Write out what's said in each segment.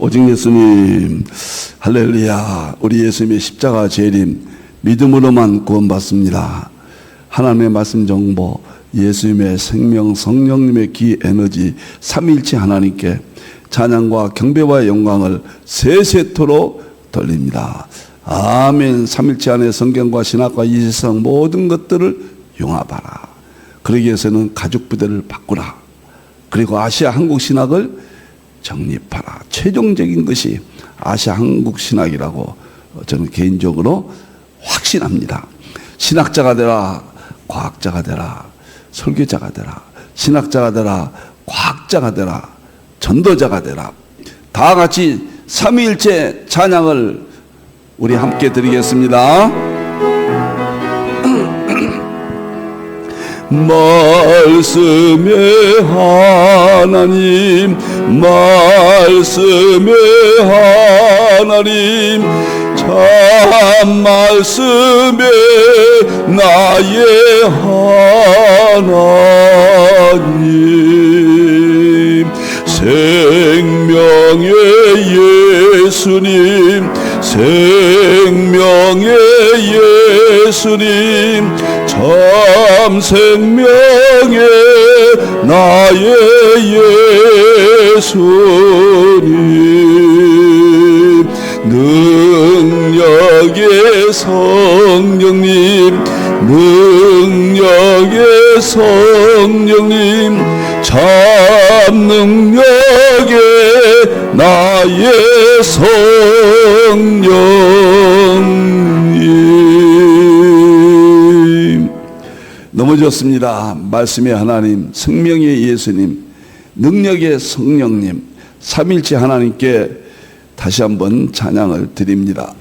오직 예수님, 할렐루야. 우리 예수님의 십자가 재림, 믿음으로만 구원받습니다. 하나님의 말씀 정보, 예수님의 생명, 성령님의 기 에너지, 삼위일체 하나님께 찬양과 경배와 영광을 세세토록 돌립니다. 아멘. 삼위일체 안에 성경과 신학과 이 세상 모든 것들을 융합하라. 그러기 위해서는 가죽부대를 바꾸라. 그리고 아시아 한국 신학을 정립하라. 최종적인 것이 아시아 한국 신학이라고 저는 개인적으로 확신합니다. 신학자가 되라, 과학자가 되라, 설교자가 되라, 신학자가 되라, 과학자가 되라, 전도자가 되라. 다 같이 삼위일체 찬양을 우리 함께 드리겠습니다. 말씀의 하나님, 말씀의 하나님, 참 말씀의 나의 하나님, 생명의 예수님, 생명의 예수님, 참 생명의 나의 예수님, 능력의 성령님, 능력의 성령님, 참 능력의 나의 성령님. 너무 좋습니다. 말씀의 하나님, 생명의 예수님, 능력의 성령님, 삼위일체 하나님께 다시 한번 찬양을 드립니다.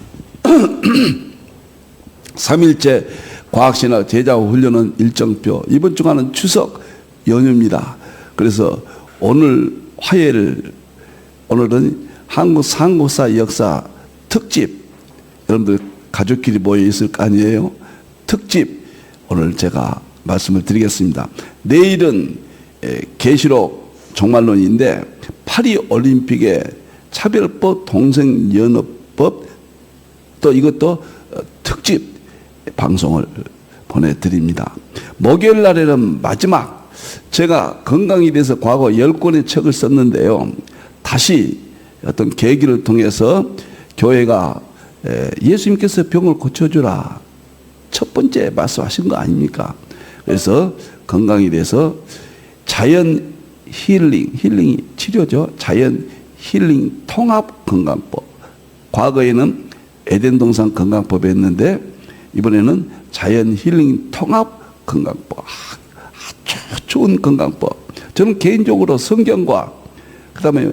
삼위일체 과학신학 제자훈련은 일정표. 이번 주간은 추석 연휴입니다. 그래서 오늘 화요일, 오늘은 한국 상고사 역사 특집, 여러분들 가족끼리 모여 있을 거 아니에요? 특집 오늘 제가 말씀을 드리겠습니다. 내일은 계시록 종말론인데 파리올림픽의 차별법, 동성연합법, 또 이것도 특집 방송을 보내드립니다. 목요일 날에는 마지막, 제가 건강에 대해서 과거 10권의 책을 썼는데요, 다시 어떤 계기를 통해서 교회가 예수님께서 병을 고쳐주라 첫 번째 말씀하신 거 아닙니까? 그래서 건강에 대해서 자연 힐링이 치료죠. 자연 힐링 통합 건강법. 과거에는 에덴 동산 건강법이었는데 이번에는 자연 힐링 통합 건강법. 아주 좋은 건강법. 저는 개인적으로 성경과 그다음에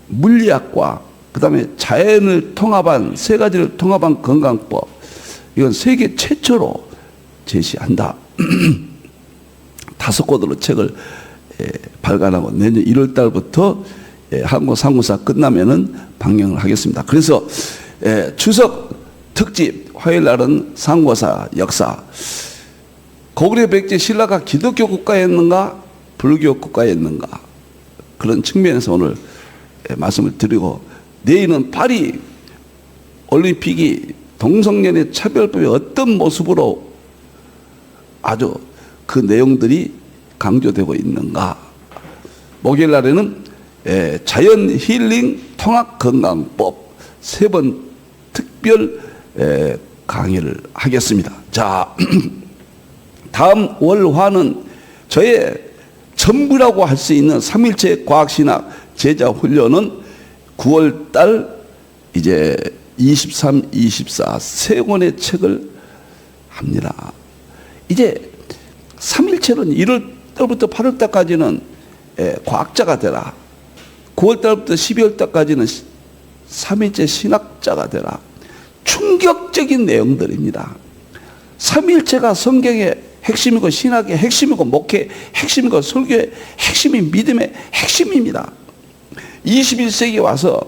물리학과 그다음에 자연을 통합한 세 가지를 통합한 건강법. 이건 세계 최초로 제시한다. 5권으로 책을 발간하고 내년 1월 달부터 한국 상고사 끝나면은 방영을 하겠습니다. 그래서 추석 특집 화요일 날은 상고사 역사. 고구려 백제 신라가 기독교 국가였는가 불교 국가였는가 그런 측면에서 오늘 말씀을 드리고, 내일은 파리 올림픽이 동성연애 차별법이 어떤 모습으로 아주 그 내용들이 강조되고 있는가. 목요일 날에는 자연 힐링 통합 건강법 3번 특별 강의를 하겠습니다. 자, 다음 월화는 저의 전부라고 할 수 있는 삼위일체 과학신학 제자훈련은 9월달 이제 23, 24 3권의 책을 합니다. 이제 삼위일체는 1월달부터 8월달까지는 과학자가 되라. 9월달부터 12월달까지는 삼위일체 신학자가 되라. 충격적인 내용들입니다. 삼위일체가 성경의 핵심이고 신학의 핵심이고 목회의 핵심이고 설교의 핵심이 믿음의 핵심입니다. 21세기에 와서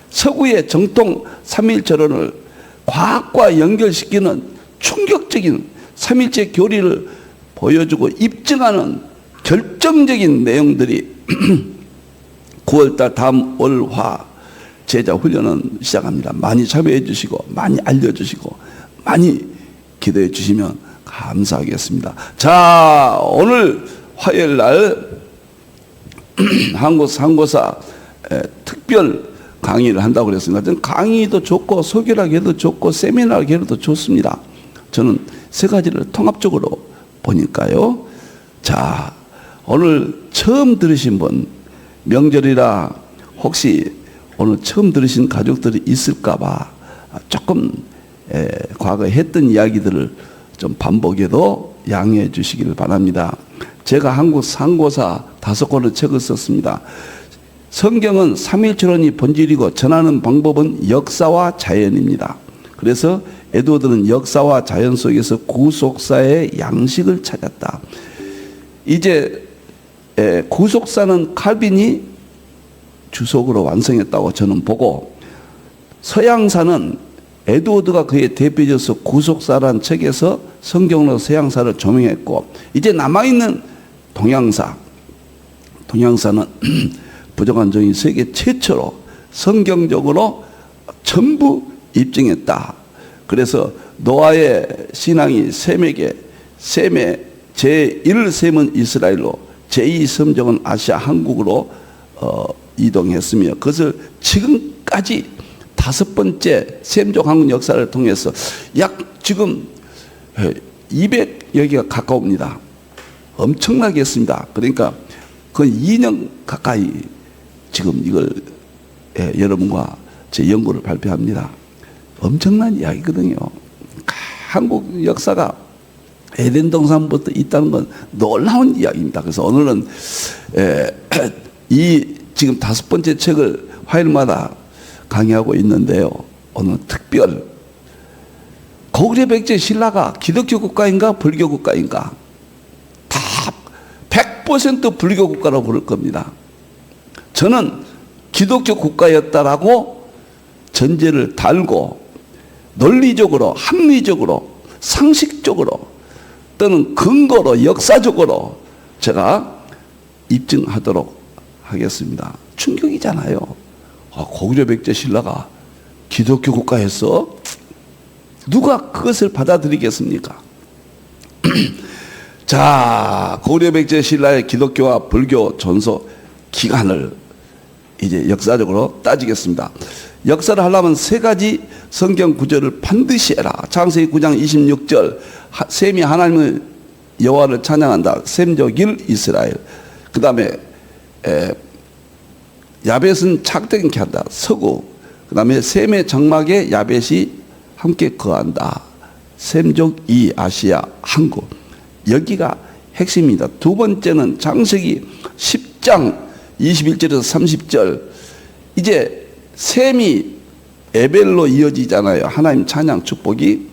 서구의 정통 삼위일체론을 과학과 연결시키는 충격적인 삼위일체 교리를 보여주고 입증하는 결정적인 내용들이 9월달 다음 월화 제자 훈련은 시작합니다. 많이 참여해 주시고 많이 알려주시고 많이 기도해 주시면 감사하겠습니다. 자, 오늘 화요일 날 한국상고사 특별 강의를 한다고 그랬습니다. 저는 강의도 좋고 소개라고 해도 좋고 세미나라고 해도 좋습니다. 저는 세 가지를 통합적으로 보니까요. 자, 오늘 처음 들으신 분, 명절이라 혹시 오늘 처음 들으신 가족들이 있을까 봐 조금 과거에 했던 이야기들을 좀 반복해도 양해해 주시기를 바랍니다. 제가 한국 상고사 5권의 책을 썼습니다. 성경은 삼위일체론이 본질이고 전하는 방법은 역사와 자연입니다. 그래서 에드워드는 역사와 자연 속에서 구속사의 양식을 찾았다. 이제 구속사는 칼빈이 주석으로 완성했다고 저는 보고, 서양사는 에드워드가 그의 대표적으로 구속사라는 책에서 성경으로 서양사를 조명했고, 이제 남아있는 동양사는 부족한 종이 세계 최초로 성경적으로 전부 입증했다. 그래서 노아의 신앙이 셈의 제1셈은 이스라엘로, 제2셈족은 아시아 한국으로 이동했으며, 그것을 지금까지 5번째 셈족 한국 역사를 통해서 약 지금 200여기가 가까웁니다. 엄청나게 했습니다. 그러니까 그 2년 가까이 지금 이걸 여러분과 제 연구를 발표합니다. 엄청난 이야기거든요. 한국 역사가 에덴 동산부터 있다는 건 놀라운 이야기입니다. 그래서 오늘은 이 지금 5번째 책을 화요일마다 강의하고 있는데요. 오늘 특별 고구려 백제 신라가 기독교 국가인가 불교 국가인가? 다 100% 불교 국가라고 부를 겁니다. 저는 기독교 국가였다라고 전제를 달고 논리적으로, 합리적으로, 상식적으로 또는 근거로, 역사적으로 제가 입증하도록 하겠습니다. 충격이잖아요. 고구려 백제 신라가 기독교 국가였어? 누가 그것을 받아들이겠습니까? 자, 고구려 백제 신라의 기독교와 불교 전서 기간을 이제 역사적으로 따지겠습니다. 역사를 하려면 3가지 성경 구절을 반드시 해라. 창세기 9장 26절, 셈이 하나님의 여호와를 찬양한다. 셈족일 이스라엘. 그 다음에 야벳은 착되게 한다. 서구. 그 다음에 셈의 장막에 야벳이 함께 거한다. 셈족 이 아시아 한국. 여기가 핵심입니다. 두 번째는 창세기 10장 21절에서 30절. 이제 셈이 에벨로 이어지잖아요. 하나님 찬양 축복이.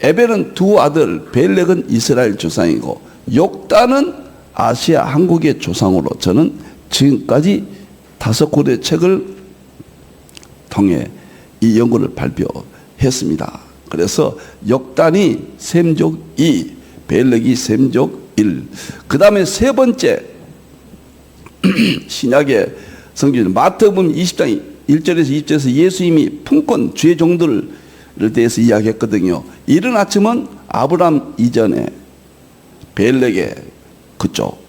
에벨은 2 아들, 벨렉은 이스라엘 조상이고, 욕단은 아시아 한국의 조상으로 저는 지금까지 5권의 책을 통해 이 연구를 발표했습니다. 그래서 욕단이 셈족 2, 벨렉이 셈족 1. 그 다음에 3번째 신약의 성경 마태복음 20장 1절에서 2절에서 예수님이 품권 주의 종들을 대해서 이야기했거든요. 이른 아침은 아브람 이전에 벨렉의 그쪽,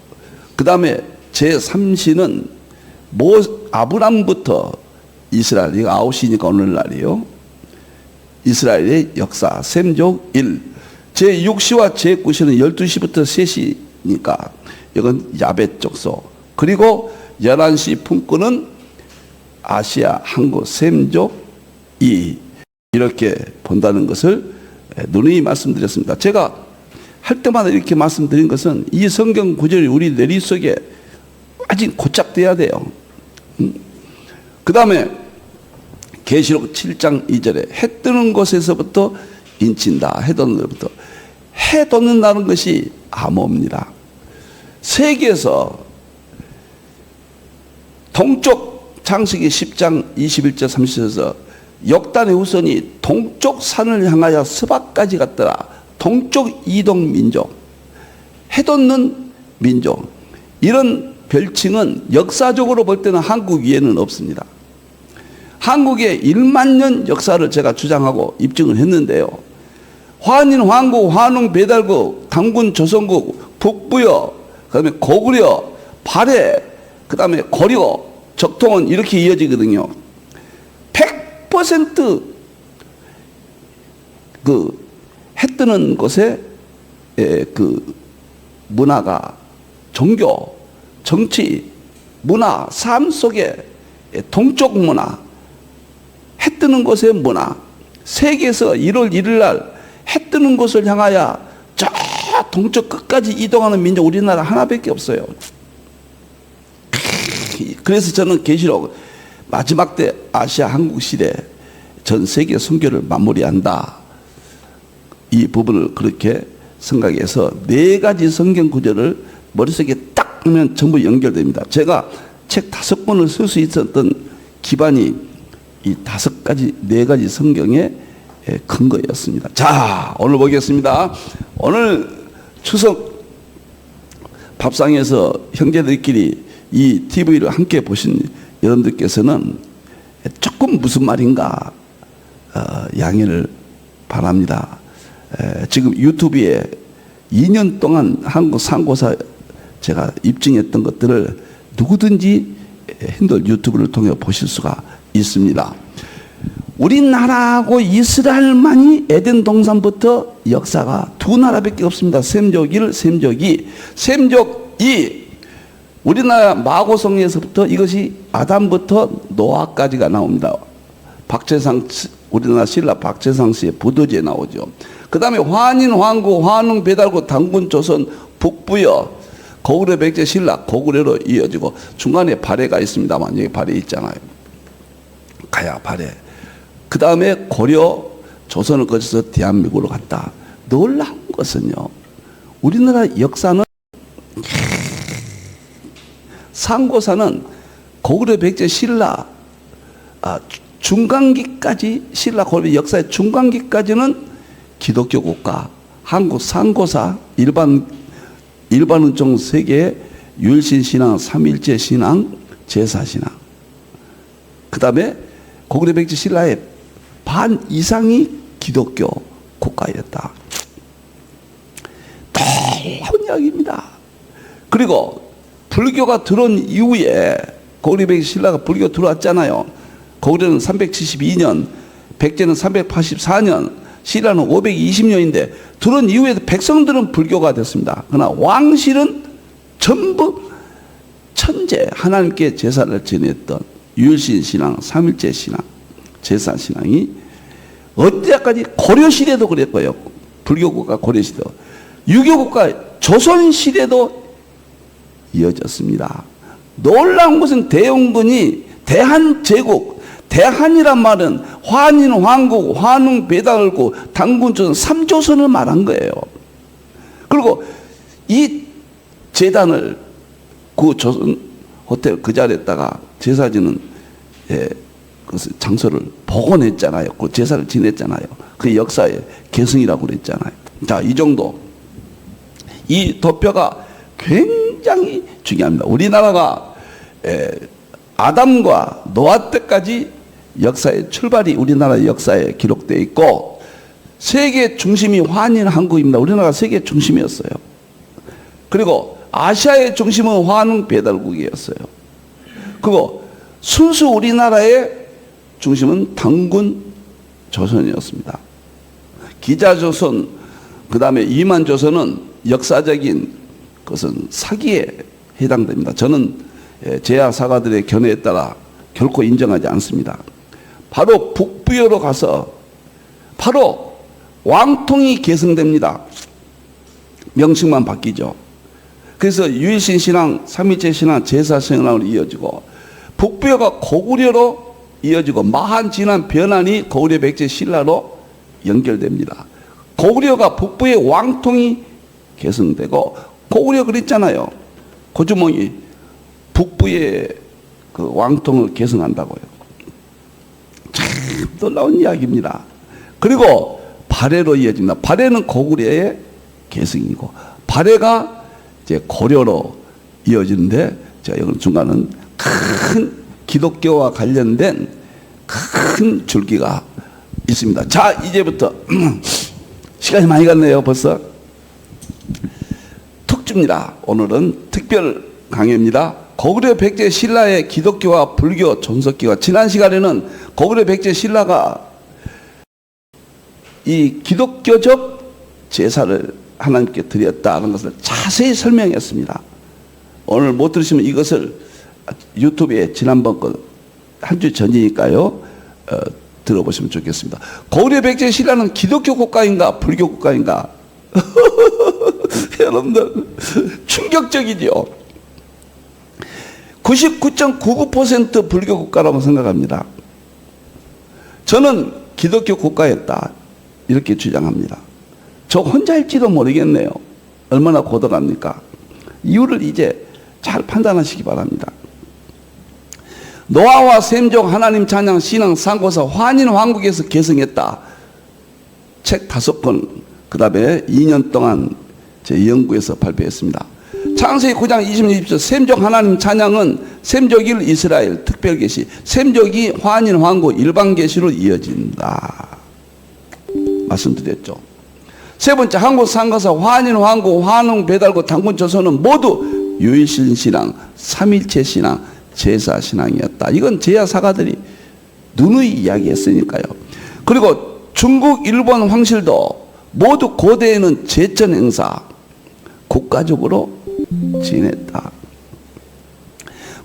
그 다음에 제3시는 아브람부터 이스라엘, 이거 아웃이니까 오늘날이요. 이스라엘의 역사 셈족 1. 제6시와 제9시는 12시부터 3시니까 이건 야벳 족소. 그리고 11시 품권은 아시아 한국 셈족 2. 이렇게 본다는 것을 누누이 말씀드렸습니다. 제가 할 때마다 이렇게 말씀드린 것은 이 성경 구절이 우리 뇌리 속에 아직 고착돼야 돼요. 그 다음에 계시록 7장 2절에 해 뜨는 곳에서부터 인친다. 해 돋는 것부터. 해 돋는다는 것이 암호입니다. 세계에서 동쪽 창세기 10장 21절 30절에서 역단의 후손이 동쪽 산을 향하여 서박까지 갔더라. 동쪽 이동 민족, 해돋는 민족. 이런 별칭은 역사적으로 볼 때는 한국 위에는 없습니다. 한국의 1만 년 역사를 제가 주장하고 입증을 했는데요. 환인, 환국, 환웅, 배달국, 당군, 조선국, 북부여, 그다음에 고구려, 발해, 그다음에 고려, 적통은 이렇게 이어지거든요. 100% 해 뜨는 곳에 그 문화가 종교, 정치, 문화, 삶 속에 동쪽 문화, 해 뜨는 곳의 문화, 세계에서 1월 1일 날 해 뜨는 곳을 향하여 저 동쪽 끝까지 이동하는 민족 우리나라 하나밖에 없어요. 그래서 저는 계시록 마지막 때 아시아 한국 시대 전 세계 선교를 마무리한다. 이 부분을 그렇게 생각해서 4가지 성경 구절을 머릿속에 딱 하면 전부 연결됩니다. 제가 책 5권을 쓸 수 있었던 기반이 이 4가지 성경의 근거였습니다. 자, 오늘 보겠습니다. 오늘 추석 밥상에서 형제들끼리 이 TV를 함께 보신 여러분들께서는 조금 무슨 말인가 양해를 바랍니다. 지금 유튜브에 2년 동안 한국 상고사 제가 입증했던 것들을 누구든지 핸들 유튜브를 통해 보실 수가 있습니다. 우리나라하고 이스라엘만이 에덴 동산부터 역사가 2나라밖에 없습니다. 셈족 1, 셈족 2. 셈족 2. 우리나라 마고성에서부터 이것이 아담부터 노아까지가 나옵니다. 박재상, 우리나라 신라 박재상 씨의 부도지에 나오죠. 그 다음에 환인, 환국, 환웅, 배달국, 당군, 조선, 북부여, 고구려, 백제, 신라, 고구려로 이어지고 중간에 발해가 있습니다만 여기 발해 있잖아요. 가야 발해. 그 다음에 고려, 조선을 거쳐서 대한민국으로 갔다. 놀라운 것은요, 우리나라 역사는 상고사는 고구려, 백제, 신라 중간기까지, 신라 고려 역사의 중간기까지는 기독교 국가, 한국 상고사 일반은총 세계의 유일신 신앙, 삼일체 신앙, 제사 신앙. 그 다음에 고구려, 백제, 신라의 반 이상이 기독교 국가였다. 놀라운 이야기입니다. 그리고 불교가 들어온 이후에 고구려, 백제, 신라가 불교 들어왔잖아요. 고구려는 372년, 백제는 384년, 신라는 520년인데 들어온 이후에도 백성들은 불교가 됐습니다. 그러나 왕실은 전부 천재 하나님께 제사를 지냈던 유일신 신앙, 삼일체 신앙, 제사 신앙이 어때까지 고려시대도 그랬고요. 불교국가 고려시대, 유교국가 조선시대도 이어졌습니다. 놀라운 것은 대원군이 대한제국, 대한이란 말은 환인, 환국, 환웅, 배달국, 당군, 조선 3조선을 말한 거예요. 그리고 이 제단을 그 조선 호텔 그 자리에다가 제사 지는 그 장소를 복원했잖아요. 그 제사를 지냈잖아요. 그 역사의 계승이라고 그랬잖아요. 자, 이 정도. 이 도표가 굉장히 중요합니다. 우리나라가 아담과 노아 때까지 역사의 출발이 우리나라 역사에 기록되어 있고 세계 중심이 환인 한국입니다. 우리나라가 세계 중심이었어요. 그리고 아시아의 중심은 환웅 배달국이었어요. 그리고 순수 우리나라의 중심은 당군 조선이었습니다. 기자조선, 그 다음에 이만조선은 역사적인 것은 사기에 해당됩니다. 저는 제야 사가들의 견해에 따라 결코 인정하지 않습니다. 바로 북부여로 가서 바로 왕통이 계승됩니다. 명칭만 바뀌죠. 그래서 유일신 신앙, 삼일체 신앙, 제사 신앙으로 이어지고 북부여가 고구려로 이어지고 마한 진한 변환이 고구려, 백제, 신라로 연결됩니다. 고구려가 북부의 왕통이 계승되고 고구려 그랬잖아요. 고주몽이 북부의 그 왕통을 계승한다고요. 참 놀라운 이야기입니다. 그리고 발해로 이어집니다. 발해는 고구려의 계승이고 발해가 이제 고려로 이어지는데 제가 여기 중간은 큰 기독교와 관련된 큰 줄기가 있습니다. 자, 이제부터 시간이 많이 갔네요. 벌써 특주입니다. 오늘은 특별 강의입니다. 고구려 백제 신라의 기독교와 불교 존속기와, 지난 시간에는 고구려 백제 신라가 이 기독교적 제사를 하나님께 드렸다는 것을 자세히 설명했습니다. 오늘 못 들으시면 이것을 유튜브에 지난번 거 한 주 전이니까요, 들어보시면 좋겠습니다. 고구려 백제 신라는 기독교 국가인가 불교 국가인가? 여러분들 충격적이죠. 99.99% 불교 국가라고 생각합니다. 저는 기독교 국가였다 이렇게 주장합니다. 저 혼자일지도 모르겠네요. 얼마나 고독합니까? 이유를 이제 잘 판단하시기 바랍니다. 노아와 셈종, 하나님 찬양, 신앙, 상고사, 환인 왕국에서 개성했다. 책 5권, 그 다음에 2년 동안 제 연구에서 발표했습니다. 창세기 9장 26절, 셈종 하나님 찬양은 셈족 1 이스라엘 특별계시, 셈족 2 환인 왕국 일반계시로 이어진다. 말씀드렸죠. 세 번째, 한국 상가사, 환인 왕국, 환웅 배달고 당군 조선은 모두 유일신 신앙, 삼일체 신앙, 제사 신앙이었다. 이건 제야 사가들이 누누이 이야기했으니까요. 그리고 중국, 일본 황실도 모두 고대에는 제천 행사 국가적으로 지냈다.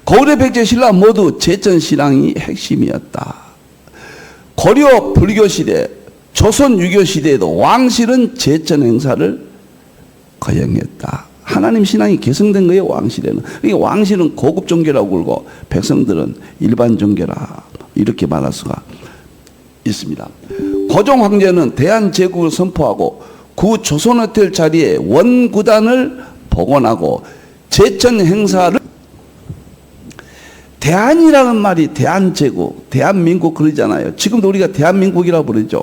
고구려 백제 신라 모두 제천 신앙이 핵심이었다. 고려 불교 시대, 조선 유교 시대에도 왕실은 제천 행사를 거행했다. 하나님 신앙이 개성된 거예요, 왕실에는. 왕실은 고급 종교라고 그러고 백성들은 일반 종교라 이렇게 말할 수가 있습니다. 고종 황제는 대한제국을 선포하고 구 조선호텔 자리에 원구단을 복원하고 제천 행사를, 대한이라는 말이 대한제국, 대한민국 그러잖아요. 지금도 우리가 대한민국이라고 부르죠.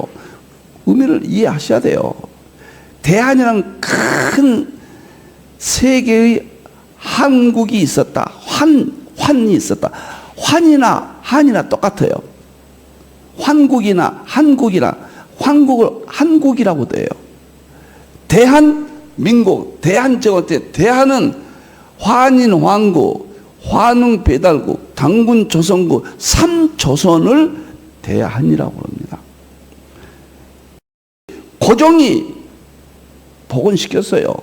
의미를 이해하셔야 돼요. 대한이라는 큰 세계의 한국이 있었다. 환이 있었다. 환이나 한이나 똑같아요. 환국이나 한국이나 환국을 한국이라고 돼요. 대한민국, 대한제국 때 대한은 환인 왕국, 환웅 배달국, 당군 조선국 3조선을 대한이라고 합니다. 고종이 복원시켰어요.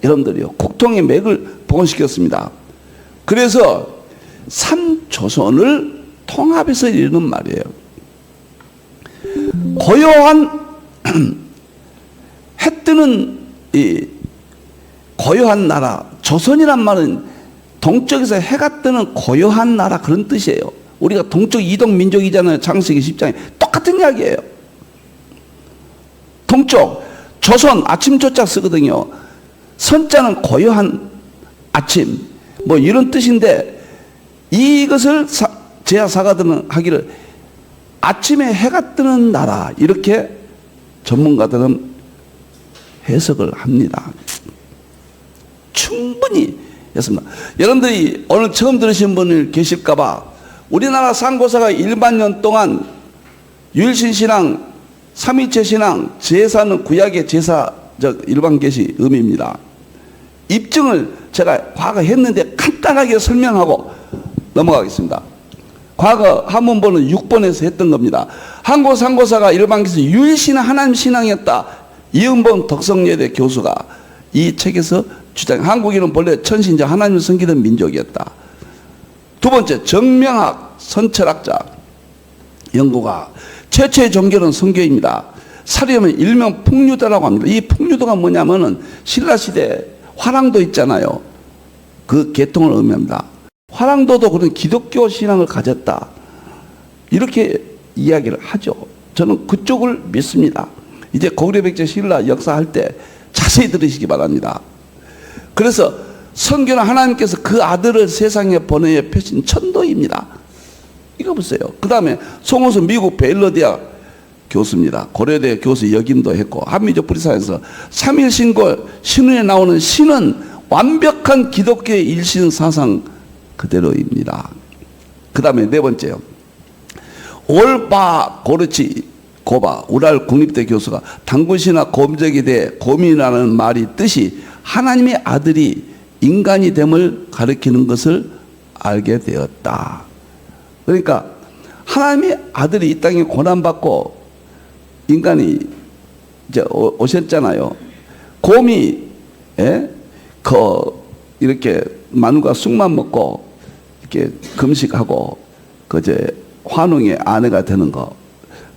여러분들이요, 국통의 맥을 복원시켰습니다. 그래서 3조선을 통합해서 이르는 말이에요. 고요한 해 뜨는 이 고요한 나라, 조선이란 말은 동쪽에서 해가 뜨는 고요한 나라 그런 뜻이에요. 우리가 동쪽 이동 민족이잖아요. 창세기 10장에 똑같은 이야기예요. 동쪽, 조선 아침 조자 쓰거든요. 선자는 고요한 아침 뭐 이런 뜻인데, 이것을 제야 사가들은 하기를 아침에 해가 뜨는 나라 이렇게 전문가들은 해석을 합니다. 충분히 했습니다. 여러분들이 오늘 처음 들으신 분이 계실까봐, 우리나라 상고사가 1만 동안 유일신신앙, 삼위체신앙, 제사는 구약의 제사적 일반계시 의미입니다. 입증을 제가 과거 했는데 간단하게 설명하고 넘어가겠습니다. 과거 한문본은 6번에서 했던 겁니다. 한국 상고사가 일반계시 유일신앙 하나님 신앙이었다. 이은범 덕성여대 교수가 이 책에서 주장. 한국인은 본래 천신자 하나님을 섬기던 민족이었다. 두 번째, 정명학 선철학자 연구가 최초의 종교는 성교입니다. 사려면 일명 풍류도라고 합니다. 이 풍류도가 뭐냐면은 신라시대 화랑도 있잖아요. 그 계통을 의미합니다. 화랑도도 그런 기독교 신앙을 가졌다. 이렇게 이야기를 하죠. 저는 그쪽을 믿습니다. 이제 고구려 백제 신라 역사할 때 자세히 들으시기 바랍니다. 그래서 성경은 하나님께서 그 아들을 세상에 보내어 펴신 천도입니다. 이거 보세요. 그 다음에 송호수 미국 베일러 대학 교수입니다. 고려대 교수 역임도 했고, 한미적 불의사에서 삼일신고 신문에 나오는 신은 완벽한 기독교의 일신 사상 그대로입니다. 그 다음에 네 번째요. 올바 고르치 고바 우랄 국립대 교수가 당군시나 검적에 대해 고민하는 말이 뜻이 하나님의 아들이 인간이 됨을 가리키는 것을 알게 되었다. 그러니까 하나님의 아들이 이 땅에 고난받고 인간이 이제 오셨잖아요. 곰이 이렇게 마늘과 쑥만 먹고 이렇게 금식하고 그제 환웅의 아내가 되는 거,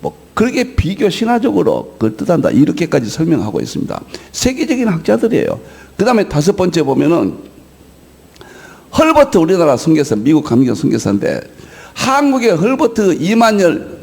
뭐 그렇게 비교 신화적으로 그걸 뜻한다 이렇게까지 설명하고 있습니다. 세계적인 학자들이에요. 그 다음에 다섯 번째 보면은 헐버트 우리나라 선교사, 미국 감리교 선교사인데 한국의 헐버트 이만열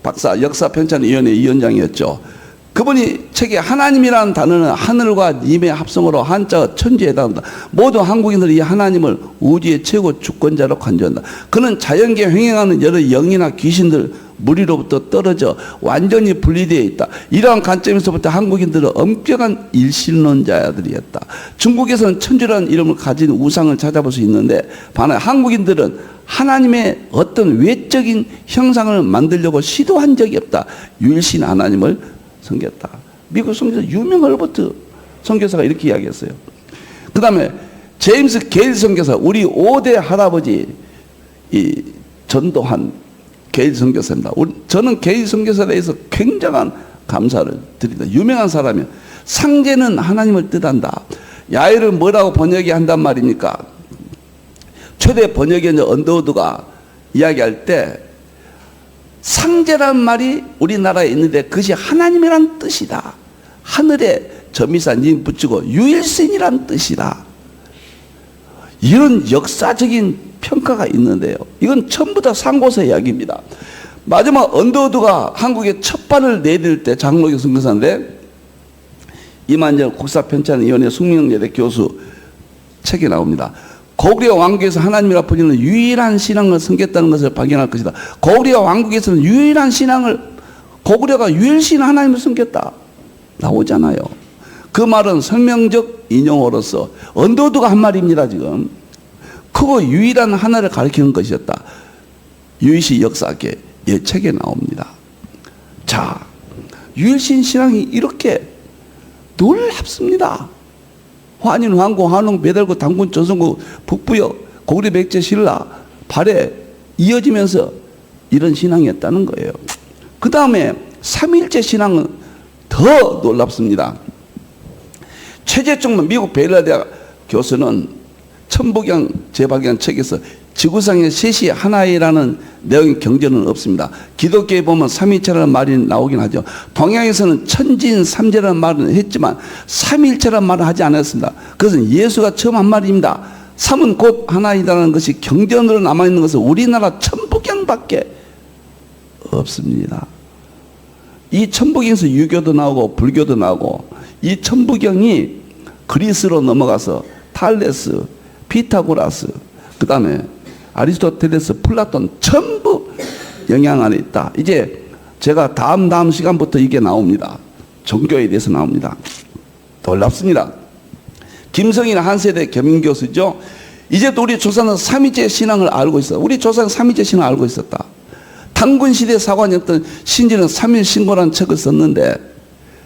박사 역사편찬위원회 위원장이었죠. 그분이 책에 하나님이라는 단어는 하늘과 님의 합성으로 한자가 천지에 해당한다. 모든 한국인들이 이 하나님을 우주의 최고 주권자로 간주한다. 그는 자연계 횡행하는 여러 영이나 귀신들 무리로부터 떨어져 완전히 분리되어 있다. 이러한 관점에서부터 한국인들은 엄격한 일신론자들이었다. 중국에서는 천주라는 이름을 가진 우상을 찾아볼 수 있는데 반면 한국인들은 하나님의 어떤 외적인 형상을 만들려고 시도한 적이 없다. 유일신 하나님을 섬겼다. 미국 선교사 유명 헐버트 선교사가 이렇게 이야기했어요. 그 다음에 제임스 게일 선교사, 우리 5대 할아버지 이 전도한 게일 선교사입니다. 저는 게일 선교사에 대해서 굉장한 감사를 드립니다. 유명한 사람이에요. 상제는 하나님을 뜻한다. 야훼를 뭐라고 번역이 한단 말입니까? 최대 번역의 언더우드가 이야기할 때 상제란 말이 우리나라에 있는데 그것이 하나님이란 뜻이다. 하늘에 점이사 님 붙이고 유일신이란 뜻이다. 이런 역사적인 평가가 있는데요. 이건 전부 다 상고서 이야기입니다. 마지막 언더우드가 한국에 첫 발을 내딜 때 장로교 선교사인데 이만열 국사편찬위원회 숙명여대 교수 책에 나옵니다. 고구려 왕국에서 하나님이라 불리는 유일한 신앙을 섬겼다는 것을 발견할 것이다. 고구려 왕국에서는 유일한 신앙을, 고구려가 유일신 하나님을 섬겼다 나오잖아요. 그 말은 설명적 인용어로서 언더우드가 한 말입니다. 지금 크고 유일한 하나를 가리키는 것이었다. 유일시 역사계 책에 나옵니다. 자, 유일신 신앙이 이렇게 놀랍습니다. 환인, 황공, 한웅, 배달구, 당군, 조선구, 북부역, 고구려, 백제, 신라, 발해 이어지면서 이런 신앙이었다는 거예요. 그 다음에 삼일체 신앙은 더 놀랍습니다. 최재중만 미국 베일라 대학 교수는 천부경 재발견 책에서 지구상의 셋이 하나이라는 내용의 경전은 없습니다. 기독교에 보면 삼위일체라는 말이 나오긴 하죠. 동양에서는 천진삼재라는 말은 했지만 삼위일체라는 말은 하지 않았습니다. 그것은 예수가 처음 한 말입니다. 삼은 곧 하나이다라는 것이 경전으로 남아있는 것은 우리나라 천부경밖에 없습니다. 이 천부경에서 유교도 나오고 불교도 나오고 이 천부경이 그리스로 넘어가서 탈레스, 피타고라스, 그 다음에 아리스토텔레스, 플라톤 전부 영향 안에 있다. 이제 제가 다음 시간부터 이게 나옵니다. 종교에 대해서 나옵니다. 놀랍습니다. 김성인 한세대 겸임교수죠. 이제 또 우리 조상은 삼위체 신앙을 알고 있어. 우리 조상은 삼위체 신앙을 알고 있었다. 당군시대 사관이었던 신지는 삼일신고라는 책을 썼는데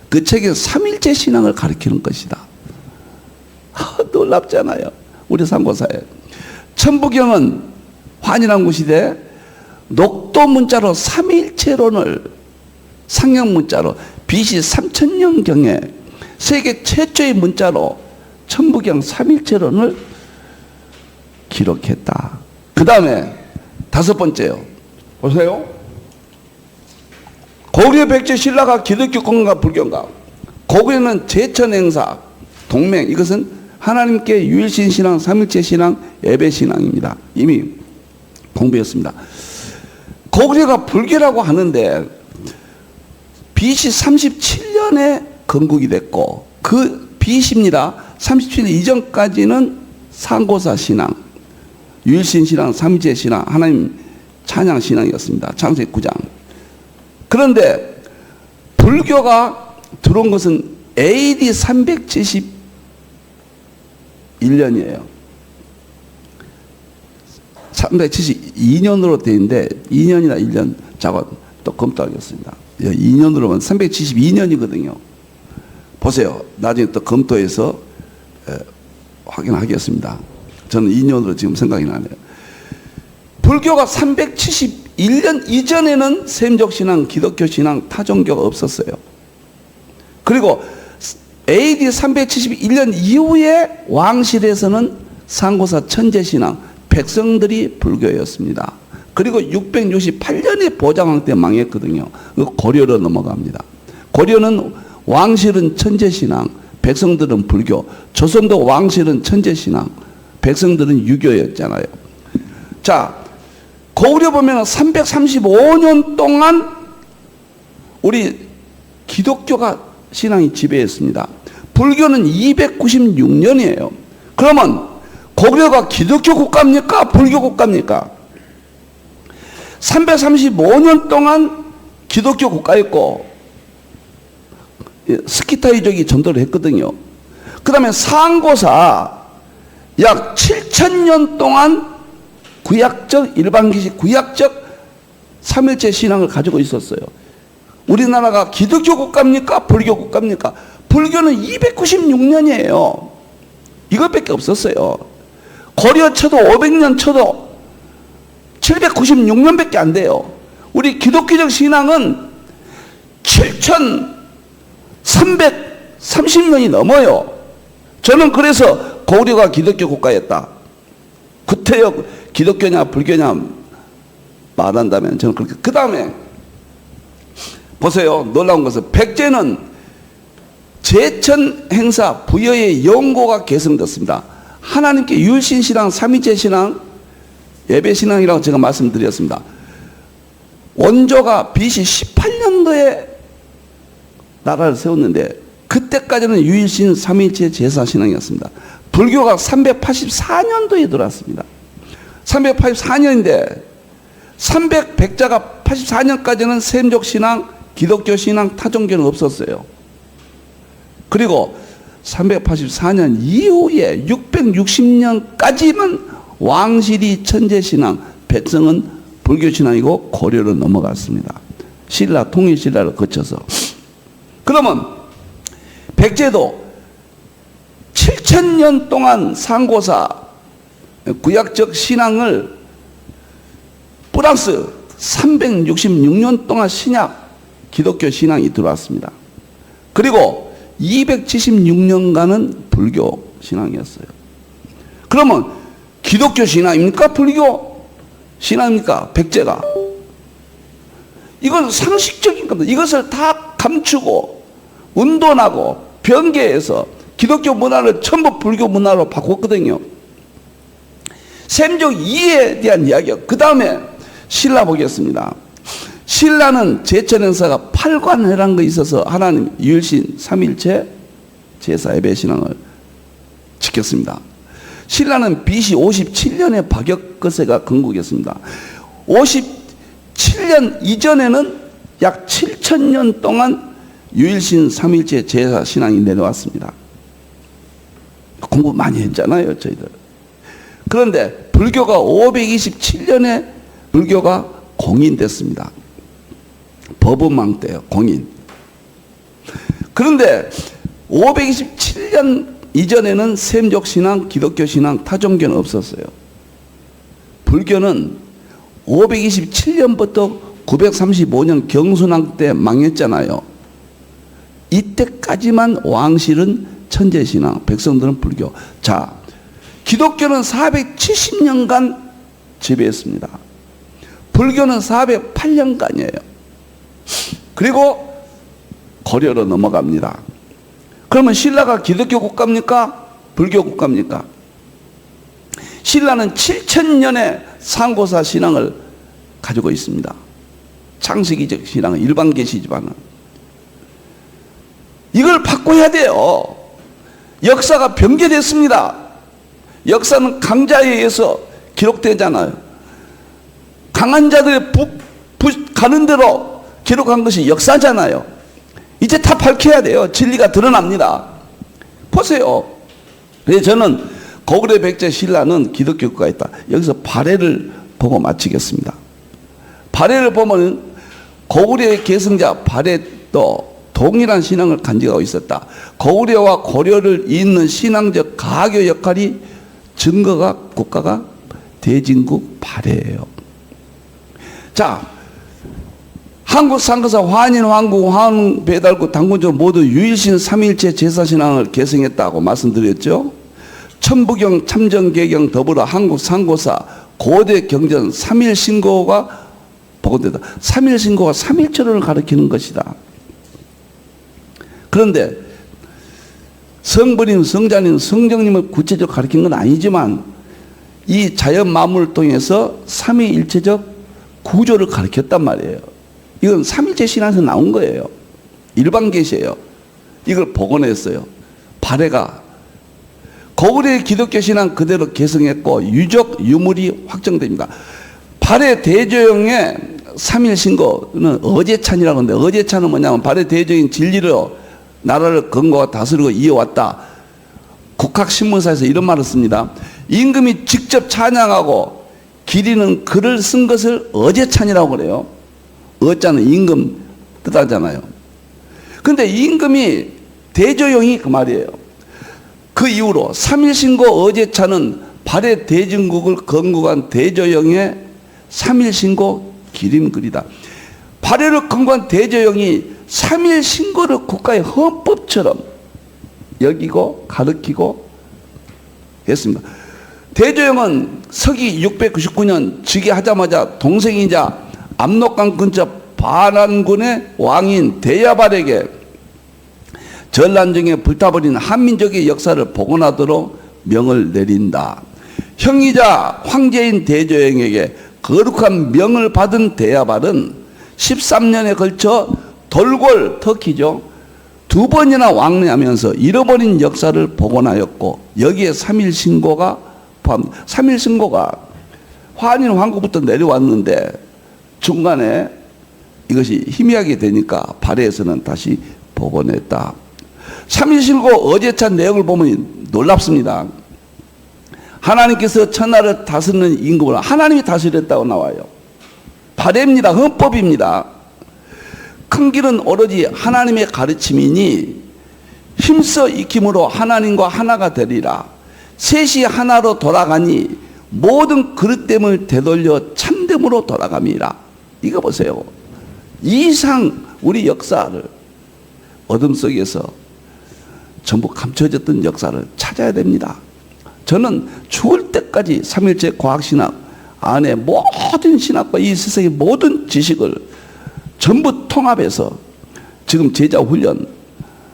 그 책에 삼일체 신앙을 가리키는 것이다. 놀랍잖아요. 우리 상고사에. 천부경은 환인왕국 시대 녹도 문자로 삼일체론을 상형 문자로 BC 3000년경에 세계 최초의 문자로 천부경 삼일체론을 기록했다. 그 다음에 다섯 번째요. 보세요. 고구려, 백제, 신라가 기독교권과 불교인가? 고구려는 제천행사, 동맹, 이것은 하나님께 유일신 신앙, 삼일체 신앙, 예배 신앙입니다. 이미 공부했습니다. 고구려가 불교라고 하는데 BC 37년에 건국이 됐고 그 BC입니다. 37년 이전까지는 상고사 신앙, 유일신 신앙, 삼일체 신앙, 하나님 찬양 신앙이었습니다. 창세기 9장. 그런데 불교가 들어온 것은 AD 371년이에요. 372년으로 되어 있는데 2년이나 1년 자원 또 검토하겠습니다. 2년으로 보면 372년이거든요. 보세요. 나중에 또 검토해서 확인하겠습니다. 저는 2년으로 지금 생각이 나네요. 불교가 371년 이전에는 셈족신앙, 기독교신앙, 타종교가 없었어요. 그리고 AD 371년 이후에 왕실에서는 상고사 천재신앙, 백성들이 불교였습니다. 그리고 668년에 보장왕 때 망했거든요. 고려로 넘어갑니다. 고려는 왕실은 천재신앙, 백성들은 불교. 조선도 왕실은 천재신앙, 백성들은 유교였잖아요. 자, 고구려 보면 335년 동안 우리 기독교가 신앙이 지배했습니다. 불교는 296년이에요. 그러면 고구려가 기독교 국가입니까? 불교 국가입니까? 335년 동안 기독교 국가였고 스키타이족이 전도를 했거든요. 그 다음에 상고사 약 7,000년 동안 구약적 일반기식 구약적 삼일체 신앙을 가지고 있었어요. 우리나라가 기독교 국가입니까? 불교 국가입니까? 불교는 296년이에요. 이것밖에 없었어요. 고려 쳐도 500년 쳐도 796년밖에 안 돼요. 우리 기독교적 신앙은 7,330년이 넘어요. 저는 그래서 고구려가 기독교 국가였다. 구태여 기독교냐 불교냐 말한다면 저는 그렇게. 그 다음에 보세요. 놀라운 것은 백제는 제천 행사 부여의 연고가 개성됐습니다. 하나님께 유일신신앙, 삼위체신앙, 예배신앙이라고 제가 말씀드렸습니다. 원조가 BC 18년도에 나라를 세웠는데 그때까지는 유일신 삼위체 제사신앙이었습니다. 불교가 384년도에 들어왔습니다. 384년인데 백자가 84년까지는 셈족신앙, 기독교신앙, 타종교는 없었어요. 그리고 384년 이후에 660년까지만 왕실이 천재신앙, 백성은 불교신앙이고 고려로 넘어갔습니다. 신라, 통일신라를 거쳐서. 그러면 백제도 7,000년 동안 상고사 구약적 신앙을 플러스 366년 동안 신약 기독교 신앙이 들어왔습니다. 그리고 276년간은 불교 신앙이었어요. 그러면 기독교 신앙입니까? 불교 신앙입니까? 백제가. 이건 상식적인 겁니다. 이것을 다 감추고 운동하고 변개해서 기독교 문화를 전부 불교 문화로 바꿨거든요. 셈족 이해에 대한 이야기요. 그 다음에 신라 보겠습니다. 신라는 제천행사가 팔관회라는 거 있어서 하나님 유일신 삼일체 제사 예배신앙을 지켰습니다. 신라는 BC 57년에 박역거세가 건국했습니다. 57년 이전에는 약 7,000년 동안 유일신 삼일체 제사 신앙이 내려왔습니다. 공부 많이 했잖아요, 저희들. 그런데 불교가 527년에 불교가 공인됐습니다. 법음왕 때요, 공인. 그런데 527년 이전에는 셈족신앙, 기독교신앙, 타종교는 없었어요. 불교는 527년부터 935년 경순왕 때 망했잖아요. 이때까지만 왕실은 천재신앙, 백성들은 불교. 자, 기독교는 470년간 지배했습니다. 불교는 408년간이에요. 그리고 고려로 넘어갑니다. 그러면 신라가 기독교 국가입니까? 불교 국가입니까? 신라는 7,000년의 상고사 신앙을 가지고 있습니다. 창세기적 신앙은 일반 계시지만은 이걸 바꿔야 돼요. 역사가 변개됐습니다. 역사는 강자에 의해서 기록되잖아요. 강한 자들의 가는 대로 기록한 것이 역사잖아요. 이제 다 밝혀야 돼요. 진리가 드러납니다. 보세요. 그래서 저는 고구려 백제 신라는 기독교 국가에 있다. 여기서 발해를 보고 마치겠습니다. 발해를 보면 고구려의 계승자 발해도 동일한 신앙을 간직하고 있었다. 고구려와 고려를 잇는 신앙적 가교 역할이 증거가 국가가 대진국 발해예요. 자, 한국 상거사 환인, 황국, 황, 배달국, 당군조 모두 유일신 삼일체 제사신앙을 계승했다고 말씀드렸죠. 천부경, 참정계경 더불어 한국 상고사 고대 경전 삼일신고가 복원되다. 삼일신고가 삼일체를 가리키는 것이다. 그런데 성부님, 성자님, 성령님을 구체적으로 가리킨 건 아니지만 이 자연 만물을 통해서 삼위일체적 구조를 가리켰단 말이에요. 이건 삼일체 신앙에서 나온 거예요. 일반 계시예요. 이걸 복원했어요. 발해가 고구려의 기독교 신앙 그대로 계승했고 유적 유물이 확정됩니다. 발해 대조영의 삼일신고는 어제찬이라고 하는데 어제찬은 뭐냐면 발해 대조인 진리로 나라를 건국하고 다스리고 이어왔다. 국학신문사에서 이런 말을 씁니다. 임금이 직접 찬양하고 기리는 글을 쓴 것을 어제찬이라고 그래요. 어자는 임금 뜻하잖아요. 근데 임금이 대조영이 그 말이에요. 그 이후로 삼일신고 어제찬은 발해 대진국을 건국한 대조영의 삼일신고 기림글이다. 발해를 건국한 대조영이 삼일신고를 국가의 헌법처럼 여기고 가르치고 했습니다. 대조영은 서기 699년 즉위하자마자 동생이자 압록강 근처 반환군의 왕인 대야발에게 전란 중에 불타버린 한민족의 역사를 복원하도록 명을 내린다. 형이자 황제인 대조영에게 거룩한 명을 받은 대야발은 13년에 걸쳐 돌골 터키죠. 2번이나 왕래하면서 잃어버린 역사를 복원하였고 여기에 삼일신고가 포함됩니다. 삼일신고가 환인 황후부터 내려왔는데 중간에 이것이 희미하게 되니까 발해에서는 다시 복원했다. 삼일신고 어제찬 내용을 보면 놀랍습니다. 하나님께서 천하를 다스리는 임금을 하나님이 다스렸다고 나와요. 발해입니다. 헌법입니다. 큰 길은 오로지 하나님의 가르침이니 힘써 익힘으로 하나님과 하나가 되리라. 셋이 하나로 돌아가니 모든 그릇됨을 되돌려 참됨으로 돌아감이라. 이거 보세요. 이상 우리 역사를 어둠 속에서 전부 감춰졌던 역사를 찾아야 됩니다. 저는 죽을 때까지 삼일체 과학신학 안에 모든 신학과 이 세상의 모든 지식을 전부 통합해서 지금 제자 훈련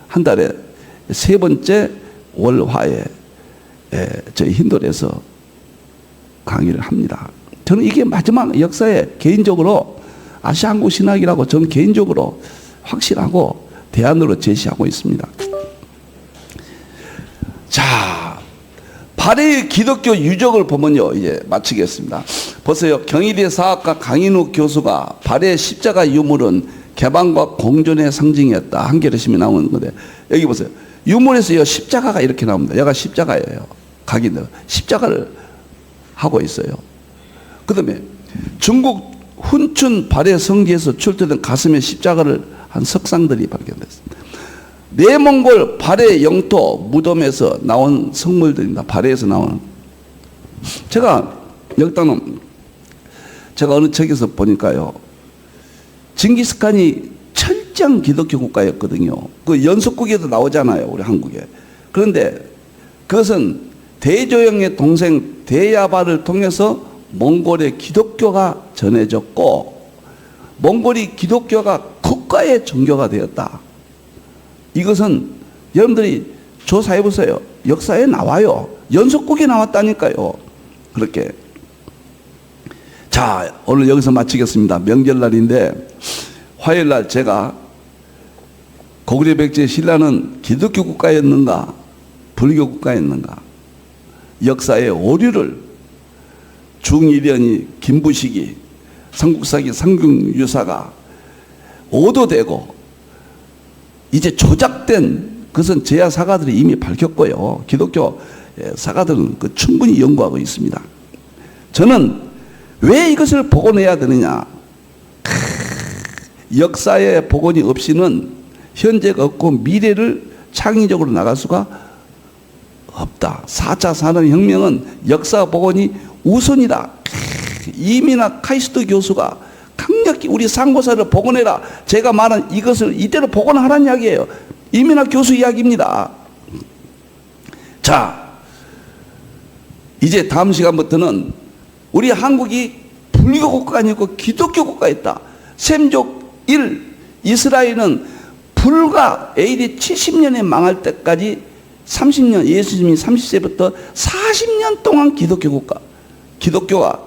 한 달에 3번째 월화에 저희 힌돌에서 강의를 합니다. 저는 이게 마지막 역사에 개인적으로 아시아 한국 신학이라고 저는 개인적으로 확신하고 대안으로 제시하고 있습니다. 자, 발해의 기독교 유적을 보면요, 이제 마치겠습니다. 보세요. 경희대 사학과 강인욱 교수가 발해의 십자가 유물은 개방과 공존의 상징이었다. 한겨레신문에 나오는 건데, 여기 보세요. 유물에서 이 십자가가 이렇게 나옵니다. 여기가 십자가예요. 각인들 십자가를 하고 있어요. 그 다음에 중국 훈춘 발해 성지에서 출토된 가슴에 십자가를 한 석상들이 발견됐습니다. 내몽골 발해 영토 무덤에서 나온 성물들입니다. 발해에서 나오는. 제가 여기다는 제가 어느 책에서 보니까요. 징기스칸이 철저한 기독교 국가였거든요. 그 연속국에도 나오잖아요. 우리 한국에. 그런데 그것은 대조영의 동생 대야발을 통해서 몽골의 기독교가 전해졌고 몽골이 기독교가 국가의 종교가 되었다. 이것은 여러분들이 조사해 보세요. 역사에 나와요. 연속국에 나왔다니까요. 그렇게. 자, 오늘 여기서 마치겠습니다. 명절날인데 화요일날 제가 고구려 백제 신라는 기독교 국가였는가 불교 국가였는가 역사의 오류를 중일연이 김부식이 삼국사기 상중유사가 오도되고 이제 조작된 그것은 제야 사가들이 이미 밝혔고요. 기독교 사가들은 그 충분히 연구하고 있습니다. 저는 왜 이것을 복원해야 되느냐? 역사의 복원이 없이는 현재가 없고 미래를 창의적으로 나갈 수가 없다. 4차 산업혁명은 역사 복원이 우선이다. 이민아 카이스트 교수가 강력히 우리 상고사를 복원해라. 제가 말한 이것을 이대로 복원하라는 이야기예요. 이민아 교수 이야기입니다. 자, 이제 다음 시간부터는 우리 한국이 불교 국가가 아니고 기독교 국가였다. 셈족 1, 이스라엘은 불과 AD 70년에 망할 때까지 30년, 예수님이 30세부터 40년 동안 기독교 국가, 기독교가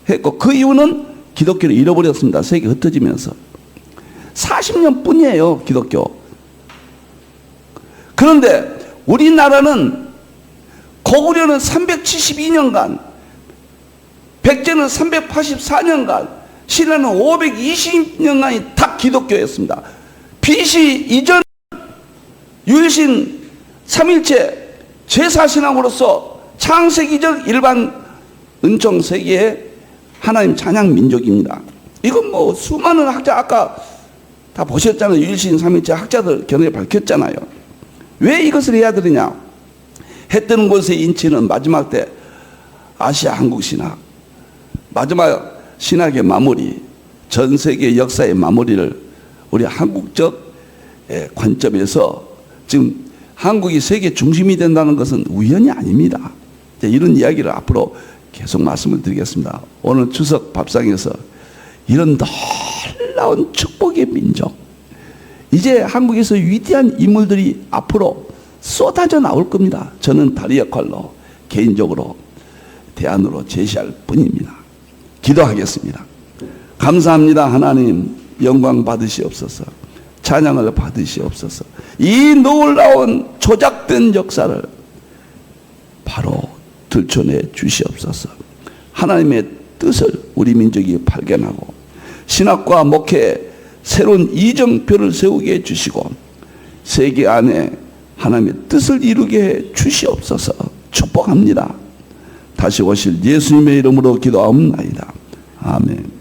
했고, 그 이유는 기독교를 잃어버렸습니다. 세계 흩어지면서. 40년 뿐이에요, 기독교. 그런데 우리나라는 고구려는 372년간, 백제는 384년간, 신라는 520년간이 다 기독교였습니다. BC 이전 유일신 삼일체 제사신앙으로서 창세기적 일반 은총 세계의 하나님 찬양 민족입니다. 이건 뭐 수많은 학자 아까 다 보셨잖아요. 유일신 삼일체 학자들 견해 밝혔잖아요. 왜 이것을 해야 되느냐? 해 뜨는 곳의 인치는 마지막 때 아시아 한국 신학, 마지막 신학의 마무리, 전 세계 역사의 마무리를 우리 한국적 관점에서 지금 한국이 세계 중심이 된다는 것은 우연이 아닙니다. 이런 이야기를 앞으로 계속 말씀을 드리겠습니다. 오늘 추석 밥상에서 이런 놀라운 축복의 민족, 이제 한국에서 위대한 인물들이 앞으로 쏟아져 나올 겁니다. 저는 다리 역할로 개인적으로 대안으로 제시할 뿐입니다. 기도하겠습니다. 감사합니다. 하나님, 영광 받으시옵소서. 찬양을 받으시옵소서. 이 놀라운 조작된 역사를 바로 들춰내 주시옵소서. 하나님의 뜻을 우리 민족이 발견하고 신학과 목회에 새로운 이정표를 세우게 해주시고 세계 안에 하나님의 뜻을 이루게 해 주시옵소서. 축복합니다. 다시 오실 예수님의 이름으로 기도하옵나이다. 아멘.